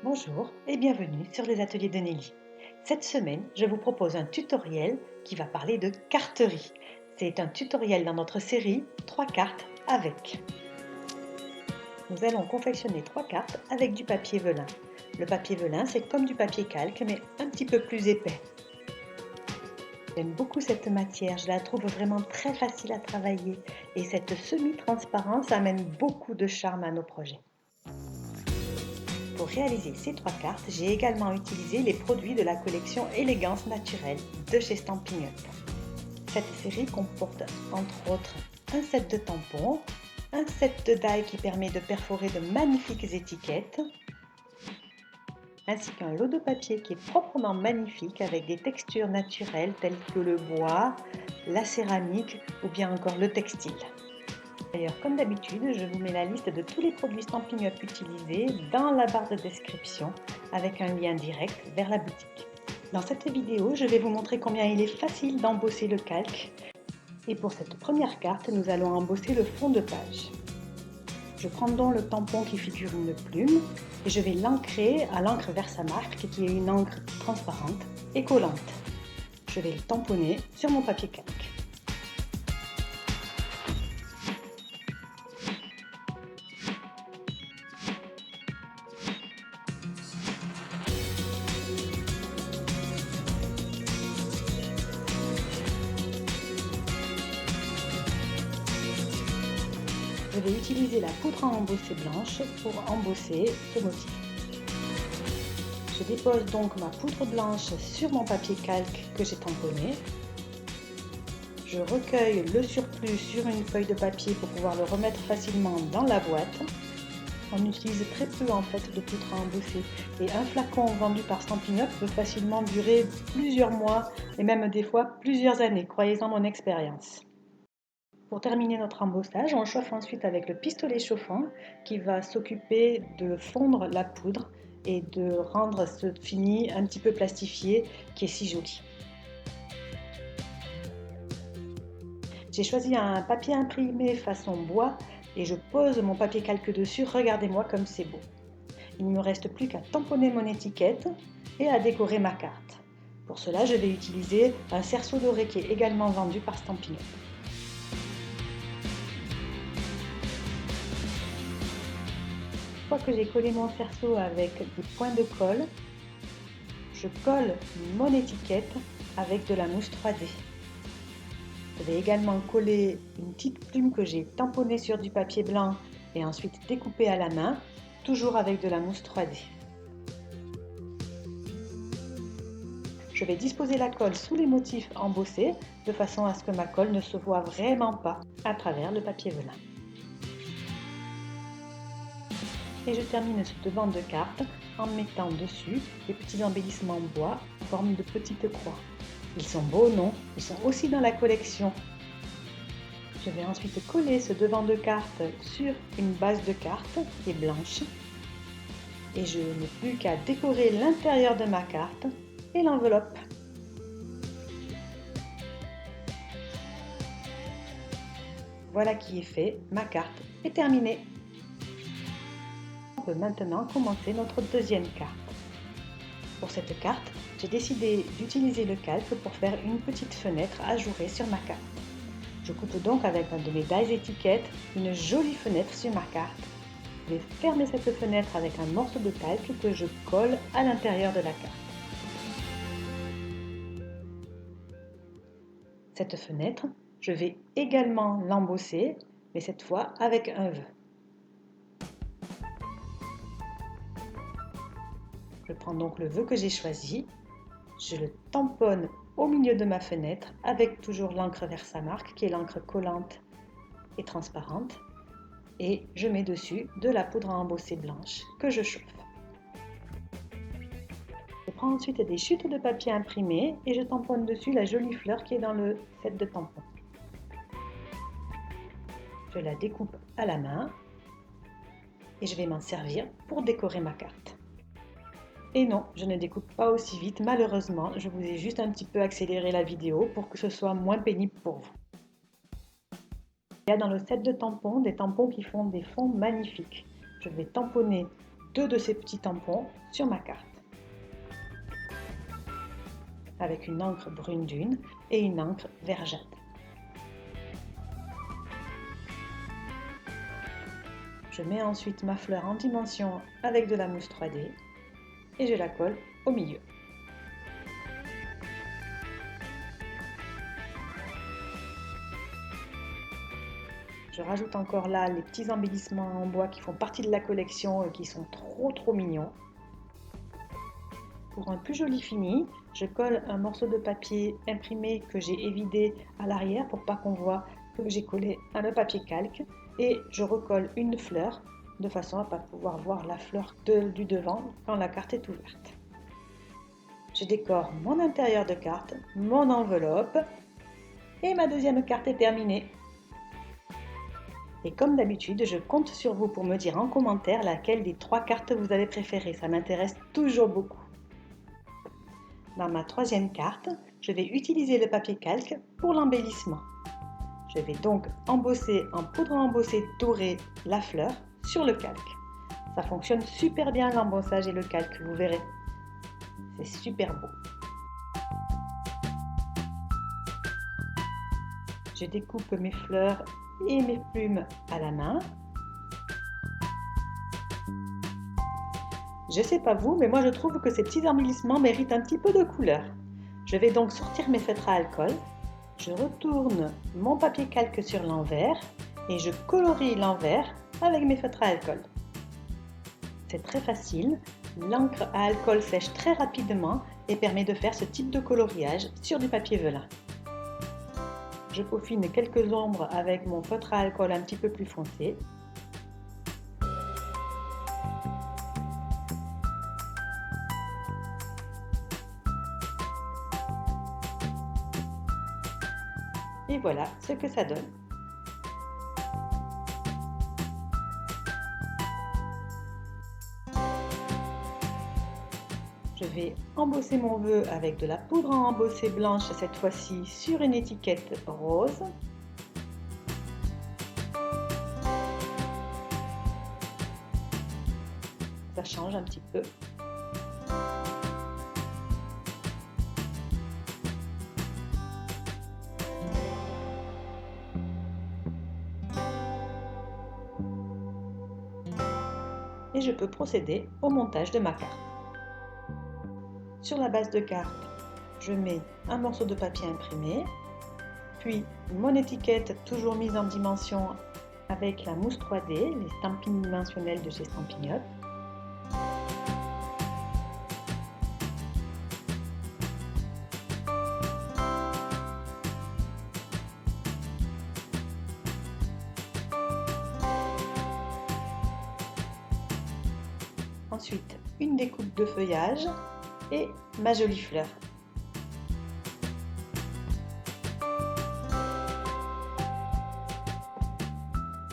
Bonjour et bienvenue sur les ateliers de Nelly. Cette semaine, je vous propose un tutoriel qui va parler de carterie. C'est un tutoriel dans notre série 3 cartes avec. Nous allons confectionner 3 cartes avec du papier velin. Le papier velin, c'est comme du papier calque, mais un petit peu plus épais. J'aime beaucoup cette matière, je la trouve vraiment très facile à travailler et cette semi-transparence amène beaucoup de charme à nos projets. Pour réaliser ces 3 cartes, j'ai également utilisé les produits de la collection Élégance Naturelle de chez Stampin' Up. Cette série comporte entre autres un set de tampons, un set de die qui permet de perforer de magnifiques étiquettes, ainsi qu'un lot de papier qui est proprement magnifique avec des textures naturelles telles que le bois, la céramique ou bien encore le textile. D'ailleurs, comme d'habitude, je vous mets la liste de tous les produits Stampin' Up utilisés dans la barre de description avec un lien direct vers la boutique. Dans cette vidéo, je vais vous montrer combien il est facile d'embosser le calque. Et pour cette première carte, nous allons embosser le fond de page. Je prends donc le tampon qui figure une plume et je vais l'ancrer à l'encre Versamark qui est une encre transparente et collante. Je vais le tamponner sur mon papier calque. Je vais utiliser la poudre à embosser blanche pour embosser ce motif. Je dépose donc ma poudre blanche sur mon papier calque que j'ai tamponné. Je recueille le surplus sur une feuille de papier pour pouvoir le remettre facilement dans la boîte. On utilise très peu en fait de poudre à embosser et un flacon vendu par Stampin' Up peut facilement durer plusieurs mois et même des fois plusieurs années, croyez-en mon expérience. Pour terminer notre embossage, on chauffe ensuite avec le pistolet chauffant qui va s'occuper de fondre la poudre et de rendre ce fini un petit peu plastifié qui est si joli. J'ai choisi un papier imprimé façon bois et je pose mon papier calque dessus, regardez-moi comme c'est beau. Il ne me reste plus qu'à tamponner mon étiquette et à décorer ma carte. Pour cela, je vais utiliser un cerceau doré qui est également vendu par Stampin' Up. Une fois que j'ai collé mon cerceau avec des points de colle, je colle mon étiquette avec de la mousse 3D. Je vais également coller une petite plume que j'ai tamponnée sur du papier blanc et ensuite découpée à la main, toujours avec de la mousse 3D. Je vais disposer la colle sous les motifs embossés de façon à ce que ma colle ne se voit vraiment pas à travers le papier velin. Et je termine ce devant de carte en mettant dessus des petits embellissements en bois en forme de petites croix. Ils sont beaux, non? Ils sont aussi dans la collection. Je vais ensuite coller ce devant de carte sur une base de carte qui est blanche. Et je n'ai plus qu'à décorer l'intérieur de ma carte et l'enveloppe. Voilà qui est fait, ma carte est terminée. On peut maintenant commencer notre deuxième carte. Pour cette carte, j'ai décidé d'utiliser le calque pour faire une petite fenêtre ajourée sur ma carte. Je coupe donc avec un de mes dies étiquettes une jolie fenêtre sur ma carte. Je vais fermer cette fenêtre avec un morceau de calque que je colle à l'intérieur de la carte. Cette fenêtre, je vais également l'embosser, mais cette fois avec un vœu. Je prends donc le vœu que j'ai choisi, je le tamponne au milieu de ma fenêtre avec toujours l'encre Versamark qui est l'encre collante et transparente et je mets dessus de la poudre à embosser blanche que je chauffe. Je prends ensuite des chutes de papier imprimé et je tamponne dessus la jolie fleur qui est dans le set de tampons. Je la découpe à la main et je vais m'en servir pour décorer ma carte. Et non, je ne découpe pas aussi vite, malheureusement, je vous ai juste un petit peu accéléré la vidéo pour que ce soit moins pénible pour vous. Il y a dans le set de tampons des tampons qui font des fonds magnifiques. Je vais tamponner 2 de ces petits tampons sur ma carte, avec une encre brune dune et une encre vert jade. Je mets ensuite ma fleur en dimension avec de la mousse 3D et je la colle au milieu. Je rajoute encore là les petits embellissements en bois qui font partie de la collection et qui sont trop mignons. Pour un plus joli fini, je colle un morceau de papier imprimé que j'ai évidé à l'arrière pour pas qu'on voit que j'ai collé le papier calque, et je recolle une fleur de façon à ne pas pouvoir voir la fleur du devant quand la carte est ouverte. Je décore mon intérieur de carte, mon enveloppe et ma deuxième carte est terminée. Et comme d'habitude, je compte sur vous pour me dire en commentaire laquelle des 3 cartes vous avez préférée, ça m'intéresse toujours beaucoup. Dans ma troisième carte, je vais utiliser le papier calque pour l'embellissement. Je vais donc embosser en poudre à embosser dorée la fleur sur le calque. Ça fonctionne super bien l'embossage et le calque, vous verrez. C'est super beau. Je découpe mes fleurs et mes plumes à la main. Je sais pas vous, mais moi je trouve que ces petits embellissements méritent un petit peu de couleur. Je vais donc sortir mes feutres à alcool. Je retourne mon papier calque sur l'envers et je colorie l'envers avec mes feutres à alcool. C'est très facile, l'encre à alcool sèche très rapidement et permet de faire ce type de coloriage sur du papier velin. Je peaufine quelques ombres avec mon feutre à alcool un petit peu plus foncé. Et voilà ce que ça donne. Je vais embosser mon vœu avec de la poudre à embosser blanche, cette fois-ci sur une étiquette rose. Ça change un petit peu. Et je peux procéder au montage de ma carte. Sur la base de carte, je mets un morceau de papier imprimé, puis mon étiquette toujours mise en dimension avec la mousse 3D, les stampines dimensionnelles de chez Stampin' Up. Ensuite, une découpe de feuillage et ma jolie fleur.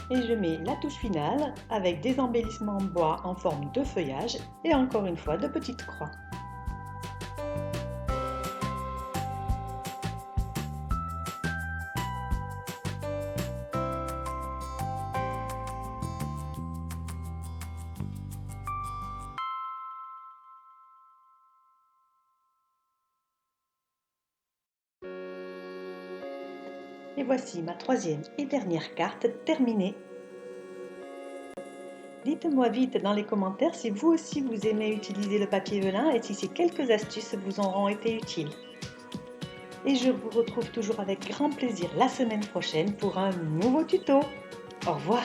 Et je mets la touche finale avec des embellissements en bois en forme de feuillage et encore une fois de petites croix. Et voici ma troisième et dernière carte terminée. Dites-moi vite dans les commentaires si vous aussi vous aimez utiliser le papier velin et si ces quelques astuces vous auront été utiles. Et je vous retrouve toujours avec grand plaisir la semaine prochaine pour un nouveau tuto. Au revoir!